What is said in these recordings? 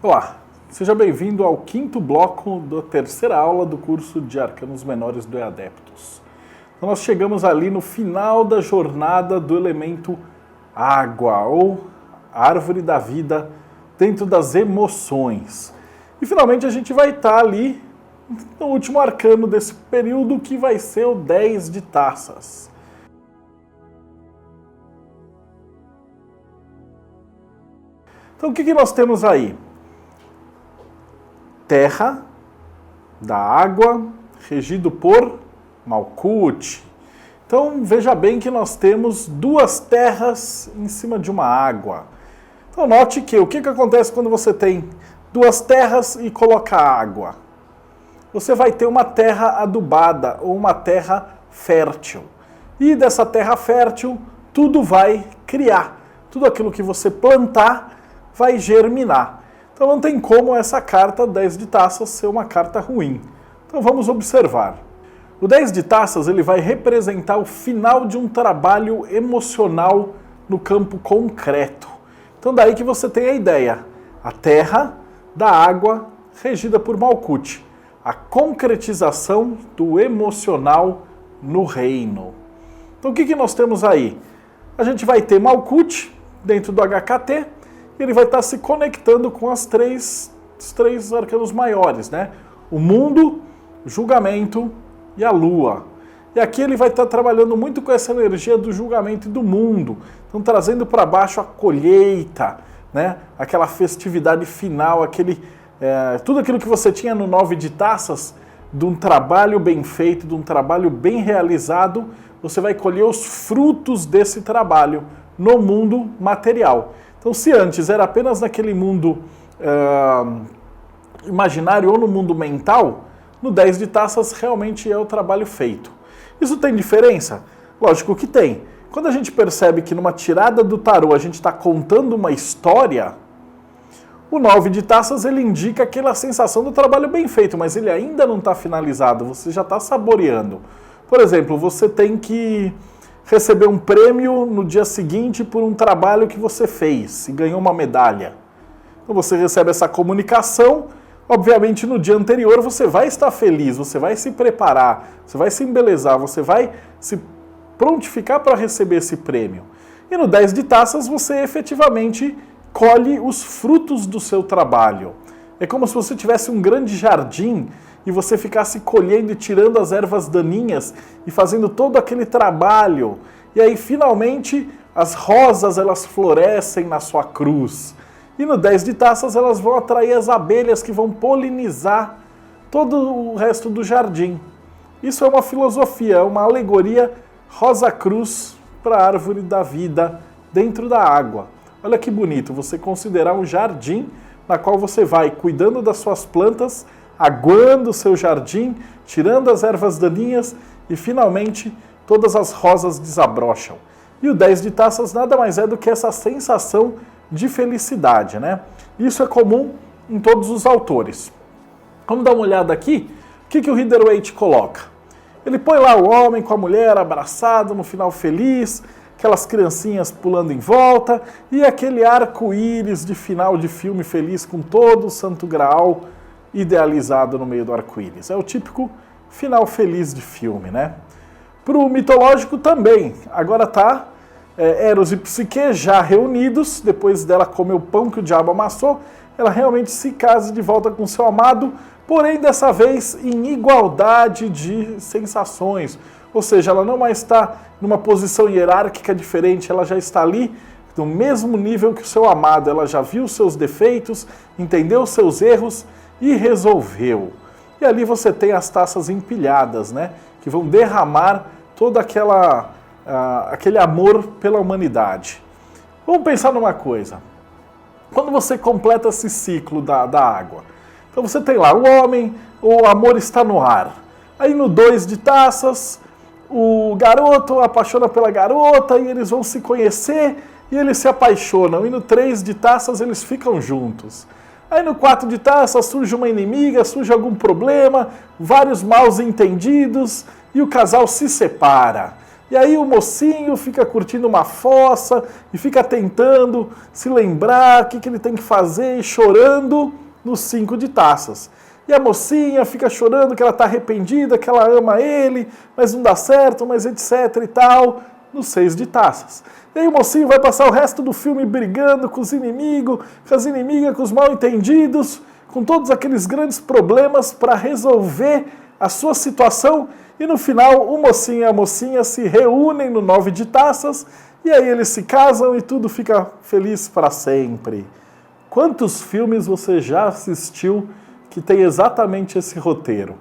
Olá, seja bem-vindo ao quinto bloco da terceira aula do curso de Arcanos Menores do E-Adeptus. Então nós chegamos ali no final da jornada do elemento água, ou árvore da vida, dentro das emoções. E finalmente a gente vai estar ali no último arcano desse período, que vai ser o 10 de taças. Então o que nós temos aí? Terra, da água, regido por Malkuth. Então veja bem que nós temos duas terras em cima de uma água. Então note que o que acontece quando você tem duas terras e coloca água? Você vai ter uma terra adubada ou uma terra fértil. E dessa terra fértil tudo vai criar. Tudo aquilo que você plantar vai germinar. Então não tem como essa carta 10 de taças ser uma carta ruim. Então vamos observar. O 10 de taças ele vai representar o final de um trabalho emocional no campo concreto. Então daí que você tem a ideia. A terra da água regida por Malkuth. A concretização do emocional no reino. Então o que nós temos aí? A gente vai ter Malkuth dentro do HKT. Ele vai estar se conectando com os três arcanos maiores, né? O mundo, o julgamento e a lua. E aqui ele vai estar trabalhando muito com essa energia do julgamento e do mundo. Então trazendo para baixo a colheita, né? Aquela festividade final, tudo aquilo que você tinha no 9 de taças, de um trabalho bem feito, de um trabalho bem realizado, você vai colher os frutos desse trabalho no mundo material. Então, se antes era apenas naquele mundo imaginário ou no mundo mental, no 10 de taças realmente é o trabalho feito. Isso tem diferença? Lógico que tem. Quando a gente percebe que numa tirada do tarô a gente está contando uma história, o 9 de taças ele indica aquela sensação do trabalho bem feito, mas ele ainda não está finalizado, você já está saboreando. Por exemplo, você tem que receber um prêmio no dia seguinte por um trabalho que você fez e ganhou uma medalha. Então você recebe essa comunicação, obviamente no dia anterior você vai estar feliz, você vai se preparar, você vai se embelezar, você vai se prontificar para receber esse prêmio. E no 10 de taças você efetivamente colhe os frutos do seu trabalho. É como se você tivesse um grande jardim e você ficasse colhendo e tirando as ervas daninhas e fazendo todo aquele trabalho. E aí, finalmente, as rosas elas florescem na sua cruz. E no 10 de taças elas vão atrair as abelhas que vão polinizar todo o resto do jardim. Isso é uma filosofia, é uma alegoria rosa cruz para a árvore da vida dentro da água. Olha que bonito, você considerar um jardim na qual você vai cuidando das suas plantas, aguando o seu jardim, tirando as ervas daninhas e finalmente todas as rosas desabrocham. E o 10 de taças nada mais é do que essa sensação de felicidade, né? Isso é comum em todos os autores. Vamos dar uma olhada aqui, o que o Rider-Waite coloca? Ele põe lá o homem com a mulher abraçado no final feliz, aquelas criancinhas pulando em volta e aquele arco-íris de final de filme feliz com todo o Santo Graal idealizado no meio do arco-íris. É o típico final feliz de filme, né? Pro mitológico também. Agora tá Eros e Psique já reunidos, depois dela comer o pão que o diabo amassou, ela realmente se casa de volta com seu amado, porém dessa vez em igualdade de sensações. Ou seja, ela não mais está numa posição hierárquica diferente, ela já está ali no mesmo nível que o seu amado. Ela já viu os seus defeitos, entendeu os seus erros e resolveu. E ali você tem as taças empilhadas, né? Que vão derramar todo aquele amor pela humanidade. Vamos pensar numa coisa. Quando você completa esse ciclo da água, então você tem lá o homem, o amor está no ar. Aí no 2 de taças, o garoto apaixona pela garota e eles vão se conhecer e eles se apaixonam. E no 3 de taças eles ficam juntos. Aí no 4 de taças surge uma inimiga, surge algum problema, vários maus entendidos e o casal se separa. E aí o mocinho fica curtindo uma fossa e fica tentando se lembrar o que ele tem que fazer e chorando nos 5 de taças. E a mocinha fica chorando que ela está arrependida, que ela ama ele, mas não dá certo, mas etc e tal, nos 6 de taças. E aí o mocinho vai passar o resto do filme brigando com os inimigos, com as inimigas, com os mal-entendidos, com todos aqueles grandes problemas para resolver a sua situação. E no final, o mocinho e a mocinha se reúnem no 9 de taças, e aí eles se casam e tudo fica feliz para sempre. Quantos filmes você já assistiu que tem exatamente esse roteiro?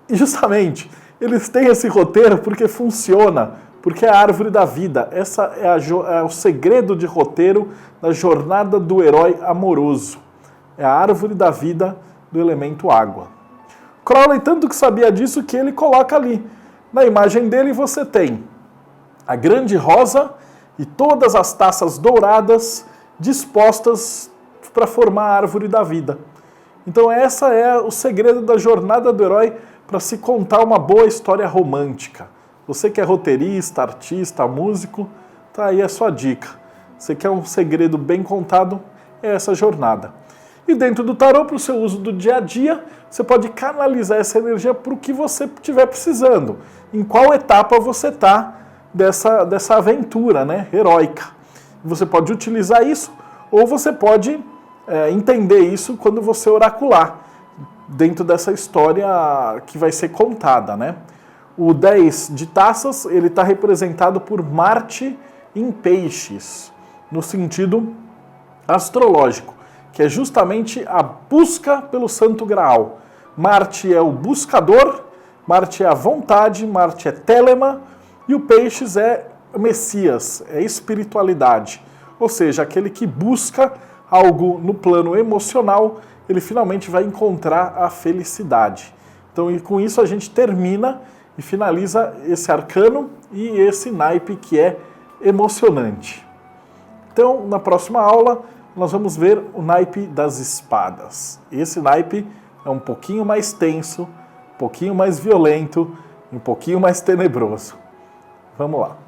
E justamente, eles têm esse roteiro porque funciona, porque é a árvore da vida. Essa é o segredo de roteiro da jornada do herói amoroso. É a árvore da vida do elemento água. Crowley tanto que sabia disso que ele coloca ali. Na imagem dele você tem a grande rosa e todas as taças douradas dispostas para formar a árvore da vida. Então essa é o segredo da jornada do herói para se contar uma boa história romântica. Você que é roteirista, artista, músico, tá aí a sua dica. Você quer um segredo bem contado? É essa jornada. E dentro do tarô, para o seu uso do dia a dia, você pode canalizar essa energia para o que você estiver precisando. Em qual etapa você está dessa aventura, né, heróica. Você pode utilizar isso, ou você pode entender isso quando você oracular, dentro dessa história que vai ser contada, né? O 10 de taças, ele está representado por Marte em peixes, no sentido astrológico, que é justamente a busca pelo Santo Graal. Marte é o buscador, Marte é a vontade, Marte é Telema, e o Peixes é Messias, é espiritualidade. Ou seja, aquele que busca algo no plano emocional, ele finalmente vai encontrar a felicidade. Então, e com isso a gente termina e finaliza esse arcano e esse naipe que é emocionante. Então, na próxima aula, nós vamos ver o naipe das espadas. Esse naipe é um pouquinho mais tenso, um pouquinho mais violento e um pouquinho mais tenebroso. Vamos lá.